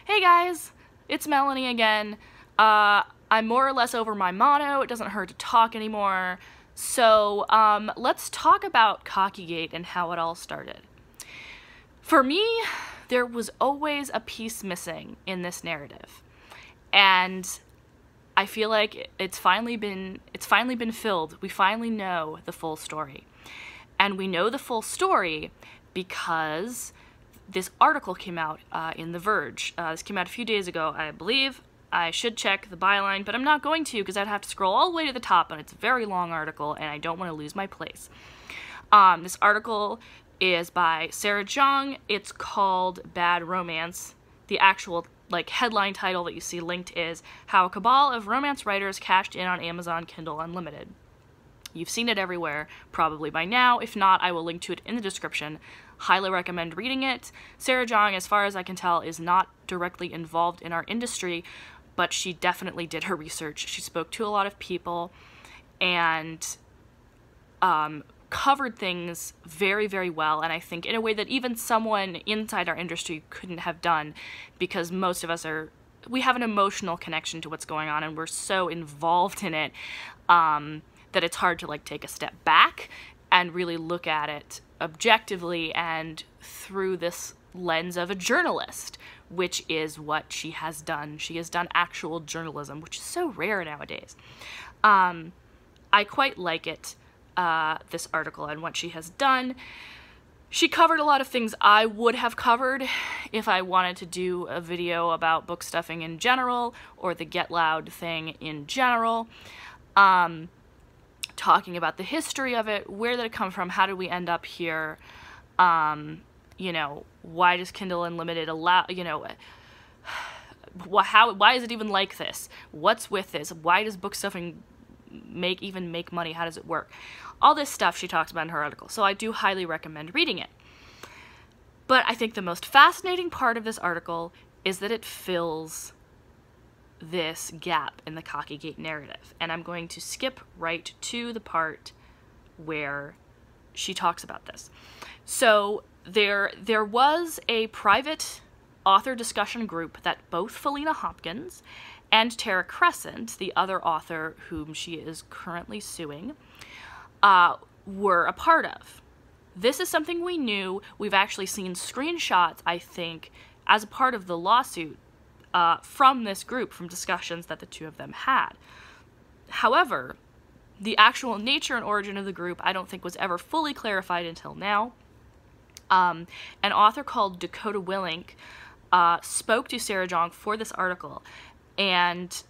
Hey guys, it's Melanie again. I'm more or less over my motto, it doesn't hurt to talk anymore. So let's talk about COCKYGATE and how it all started. For me, there was always a piece missing in this narrative. And I feel like it's finally been filled. We finally know the full story. And we know the full story because this article came out in The Verge. This came out a few days ago, I believe. I should check the byline, but I'm not going to because I'd have to scroll all the way to the top, and it's a very long article, and I don't want to lose my place. This article is by Sarah Zhang. It's called Bad Romance. The actual headline title that you see linked is How a Cabal of Romance Writers Cashed in on Amazon Kindle Unlimited. You've seen it everywhere, probably by now. If not, I will link to it in the description. Highly recommend reading it. Sarah Zhang, as far as I can tell, is not directly involved in our industry, but she definitely did her research. She spoke to a lot of people and covered things very, very well, and I think in a way that even someone inside our industry couldn't have done, because most of us we have an emotional connection to what's going on, and we're so involved in it that it's hard to take a step back and really look at it objectively and through this lens of a journalist, which is what she has done. She has done actual journalism, which is so rare nowadays. I quite like it, this article and what she has done. She covered a lot of things I would have covered if I wanted to do a video about book stuffing in general, or the Get Loud thing in general. Talking about the history of it, where did it come from, how did we end up here, you know, why does Kindle Unlimited allow, you know, why is it even like this, what's with this, why does book stuffing even make money, how does it work, all this stuff she talks about in her article, so I do highly recommend reading it. But I think the most fascinating part of this article is that it fills this gap in the COCKYGATE narrative, and I'm going to skip right to the part where she talks about this. So there was a private author discussion group that both Felina Hopkins and Tara Crescent, the other author whom she is currently suing, were a part of. This is something we knew. We've actually seen screenshots, I think, as a part of the lawsuit from this group, from discussions that the two of them had. However, the actual nature and origin of the group I don't think was ever fully clarified until now. An author called Dakota Willink spoke to Sarah Zhang for this article and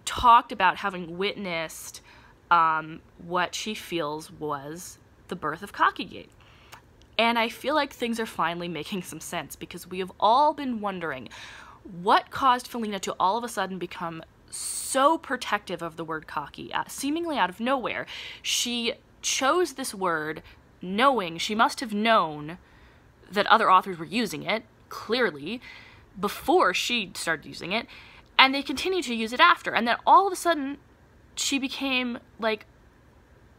talked about having witnessed what she feels was the birth of COCKYGATE. And I feel like things are finally making some sense, because we have all been wondering what caused Felina to all of a sudden become so protective of the word cocky, seemingly out of nowhere. She chose this word knowing, she must have known that other authors were using it, clearly, before she started using it, and they continued to use it after. And then all of a sudden, she became,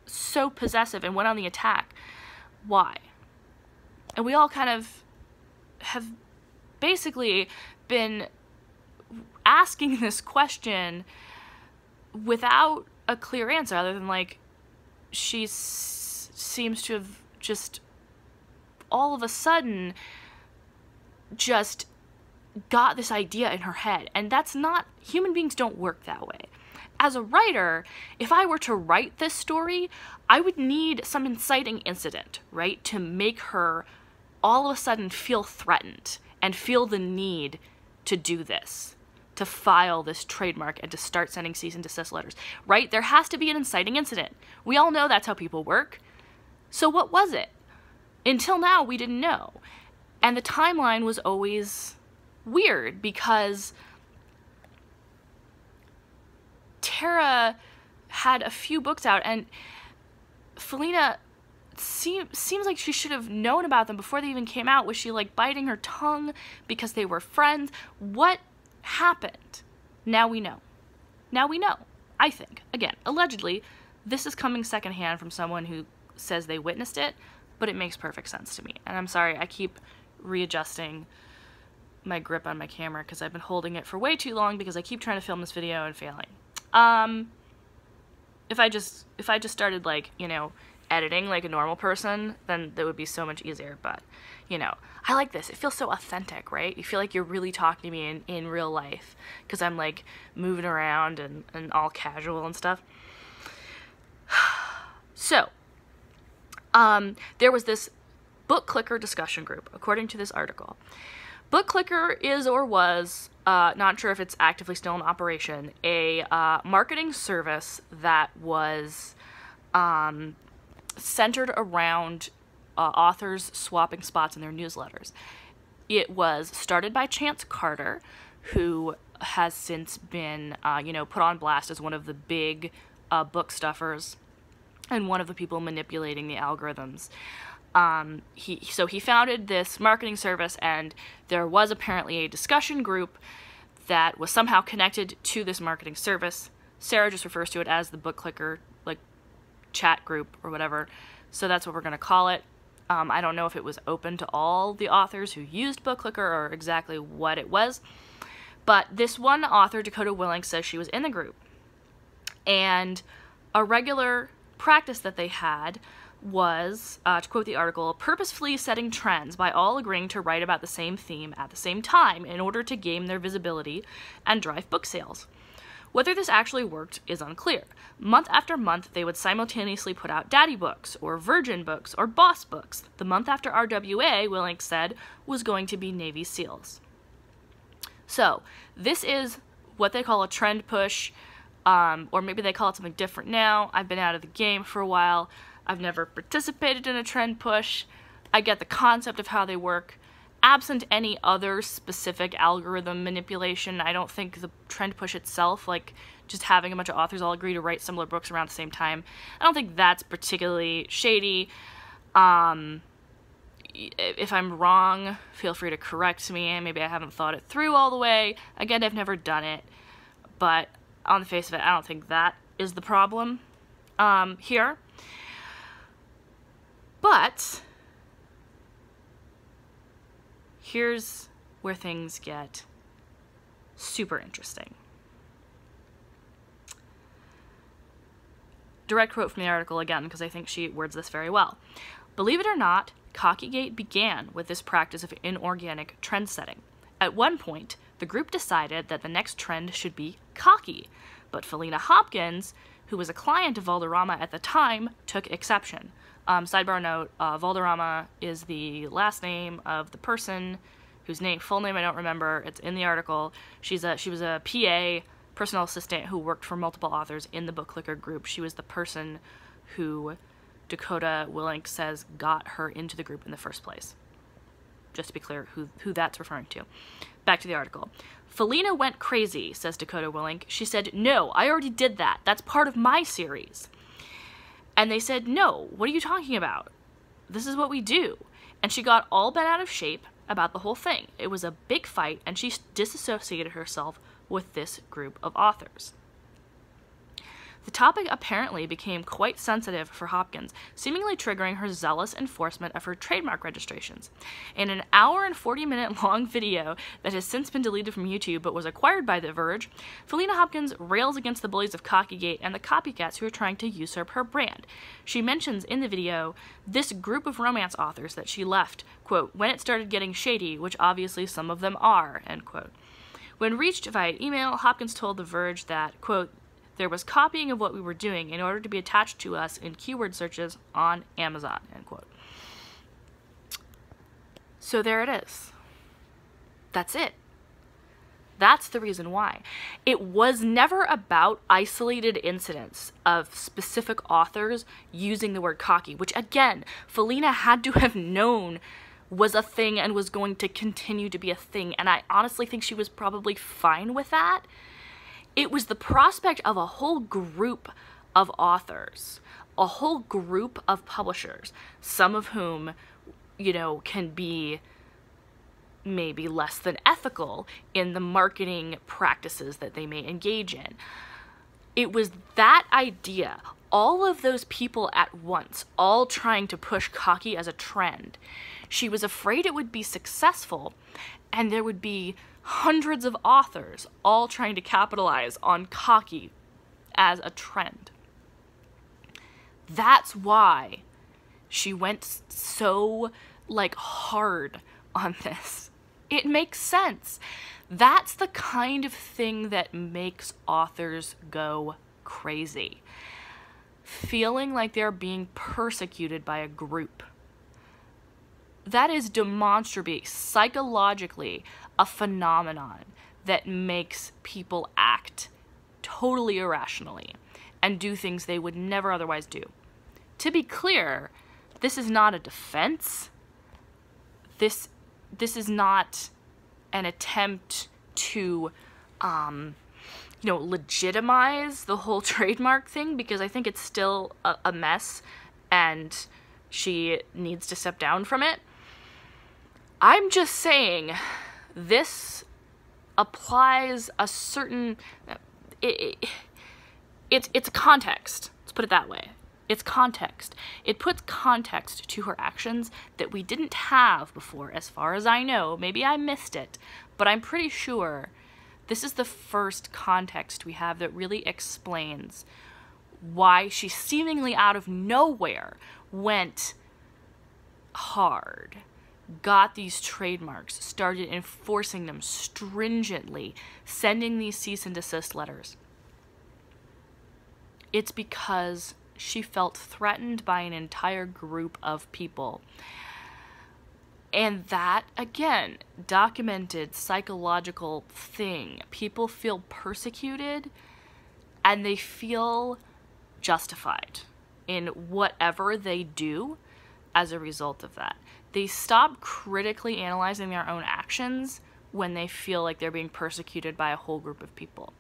so possessive and went on the attack. Why? And we all kind of have basically been asking this question without a clear answer, other than she seems to have just all of a sudden just got this idea in her head, and that's not, human beings don't work that way. As a writer, if I were to write this story, I would need some inciting incident, right, to make her all of a sudden feel threatened and feel the need to do this, to file this trademark and to start sending cease and desist letters, right? There has to be an inciting incident. We all know that's how people work. So what was it? Until now, we didn't know. And the timeline was always weird, because Tara had a few books out, and Felina seems like she should have known about them before they even came out. Was she biting her tongue because they were friends? What happened? Now we know. Now we know. I think, again, allegedly, this is coming secondhand from someone who says they witnessed it, but it makes perfect sense to me. And I'm sorry, I keep readjusting my grip on my camera because I've been holding it for way too long because I keep trying to film this video and failing. If I just started, like, you know, editing like a normal person, then that would be so much easier. But, you know, I like this. It feels so authentic, right? You feel like you're really talking to me in real life because I'm like moving around and all casual and stuff. So, there was this Bookclicker discussion group, according to this article. Bookclicker is or was, not sure if it's actively still in operation, a marketing service that was centered around authors swapping spots in their newsletters. It was started by Chance Carter, who has since been, you know, put on blast as one of the big book stuffers and one of the people manipulating the algorithms. So he founded this marketing service, and there was apparently a discussion group that was somehow connected to this marketing service. Sarah just refers to it as the Bookclicker, like, chat group or whatever, so that's what we're going to call it. I don't know if it was open to all the authors who used Bookclicker or exactly what it was, but this one author, Dakota Willink, says she was in the group, and a regular practice that they had was, to quote the article, purposefully setting trends by all agreeing to write about the same theme at the same time in order to gain their visibility and drive book sales. Whether this actually worked is unclear. Month after month, they would simultaneously put out Daddy books, or Virgin books, or Boss books. The month after RWA, Willink said, was going to be Navy SEALs. So, this is what they call a trend push, or maybe they call it something different now. I've been out of the game for a while. I've never participated in a trend push. I get the concept of how they work. Absent any other specific algorithm manipulation, I don't think the trend push itself, like just having a bunch of authors all agree to write similar books around the same time, I don't think that's particularly shady. If I'm wrong, feel free to correct me. Maybe I haven't thought it through all the way. Again, I've never done it, but on the face of it, I don't think that is the problem here. But here's where things get super interesting. Direct quote from the article again, because I think she words this very well. Believe it or not, COCKYGATE began with this practice of inorganic trend setting. At one point, the group decided that the next trend should be cocky, but Felina Hopkins, who was a client of Valderrama at the time, took exception. Sidebar note, Valderrama is the last name of the person whose full name I don't remember. It's in the article. She was a PA, personal assistant, who worked for multiple authors in the Bookclicker group. She was the person who Dakota Willink says got her into the group in the first place. Just to be clear who that's referring to. Back to the article. Felina went crazy, says Dakota Willink. She said, no, I already did that. That's part of my series. And they said, no, what are you talking about? This is what we do. And she got all bent out of shape about the whole thing. It was a big fight, and she disassociated herself with this group of authors. The topic apparently became quite sensitive for Hopkins, seemingly triggering her zealous enforcement of her trademark registrations. In an hour and 40-minute long video that has since been deleted from YouTube but was acquired by The Verge, Felina Hopkins rails against the bullies of COCKYGATE and the copycats who are trying to usurp her brand. She mentions in the video this group of romance authors that she left, quote, when it started getting shady, which obviously some of them are, end quote. When reached via email, Hopkins told The Verge that, quote, there was copying of what we were doing in order to be attached to us in keyword searches on Amazon, end quote. So there it is. That's it. That's the reason why. It was never about isolated incidents of specific authors using the word cocky, which again, Felina had to have known was a thing and was going to continue to be a thing, and I honestly think she was probably fine with that. It was the prospect of a whole group of authors, a whole group of publishers, some of whom, you know, can be maybe less than ethical in the marketing practices that they may engage in. It was that idea, all of those people at once, all trying to push cocky as a trend. She was afraid it would be successful, and there would be hundreds of authors all trying to capitalize on cocky as a trend. That's why she went so, like, hard on this. It makes sense. That's the kind of thing that makes authors go crazy. Feeling like they're being persecuted by a group. That is demonstrably, psychologically, a phenomenon that makes people act totally irrationally and do things they would never otherwise do. To be clear, this is not a defense. This is not an attempt to, legitimize the whole trademark thing, because I think it's still a mess and she needs to step down from it. I'm just saying this applies a certain, it's context. Let's put it that way. It's context. It puts context to her actions that we didn't have before, as far as I know. Maybe I missed it, but I'm pretty sure this is the first context we have that really explains why she seemingly out of nowhere went hard, got these trademarks, started enforcing them stringently, sending these cease and desist letters. It's because she felt threatened by an entire group of people. And that, again, documented psychological thing. People feel persecuted and they feel justified in whatever they do as a result of that. They stop critically analyzing their own actions when they feel like they're being persecuted by a whole group of people.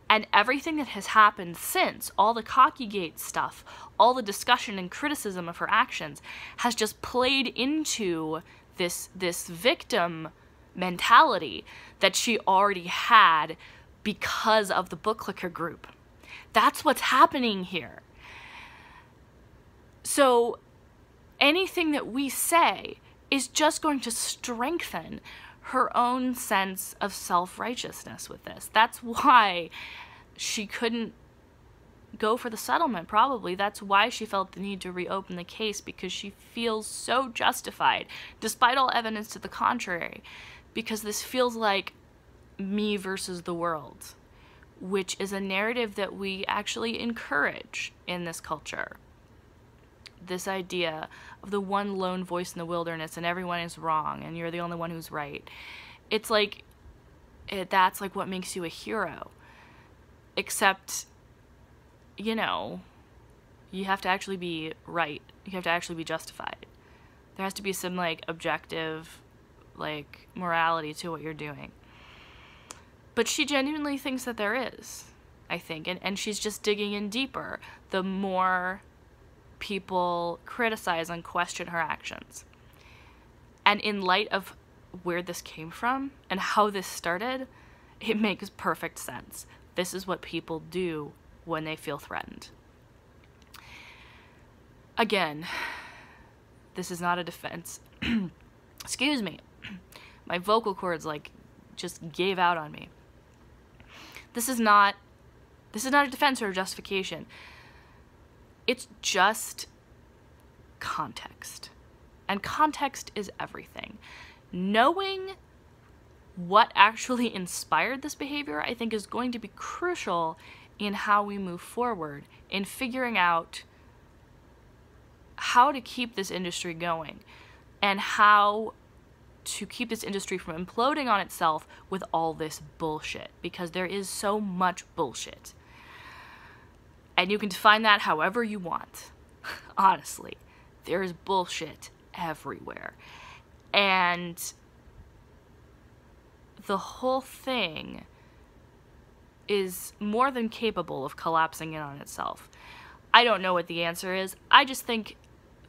And everything that has happened since, all the COCKYGATE stuff, all the discussion and criticism of her actions, has just played into this victim mentality that she already had because of the Bookclicker group. That's what's happening here. So anything that we say is just going to strengthen her own sense of self-righteousness with this. That's why she couldn't go for the settlement, probably. That's why she felt the need to reopen the case, because she feels so justified, despite all evidence to the contrary, because this feels like me versus the world, which is a narrative that we actually encourage in this culture. This idea of the one lone voice in the wilderness and everyone is wrong and you're the only one who's right. It's like, that's like what makes you a hero. Except, you have to actually be right. You have to actually be justified. There has to be some, like, objective, like, morality to what you're doing. But she genuinely thinks that there is, I think. And she's just digging in deeper the more people criticize and question her actions. And in light of where this came from and how this started, it makes perfect sense. This is what people do when they feel threatened. Again, this is not a defense. Excuse me. My vocal cords, like, just gave out on me. This is not a defense or a justification. It's just context. And context is everything. Knowing what actually inspired this behavior, I think, is going to be crucial in how we move forward, in figuring out how to keep this industry going and how to keep this industry from imploding on itself with all this bullshit, because there is so much bullshit. And you can define that however you want. Honestly, there is bullshit everywhere. And the whole thing is more than capable of collapsing in on itself. I don't know what the answer is. I just think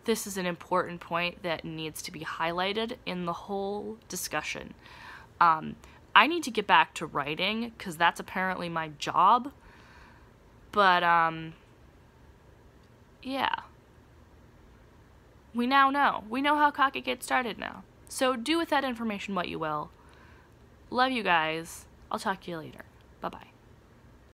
this is an important point that needs to be highlighted in the whole discussion. I need to get back to writing, because that's apparently my job. But, yeah. We now know. We know how COCKYGATE started now. So do with that information what you will. Love you guys. I'll talk to you later. Bye-bye.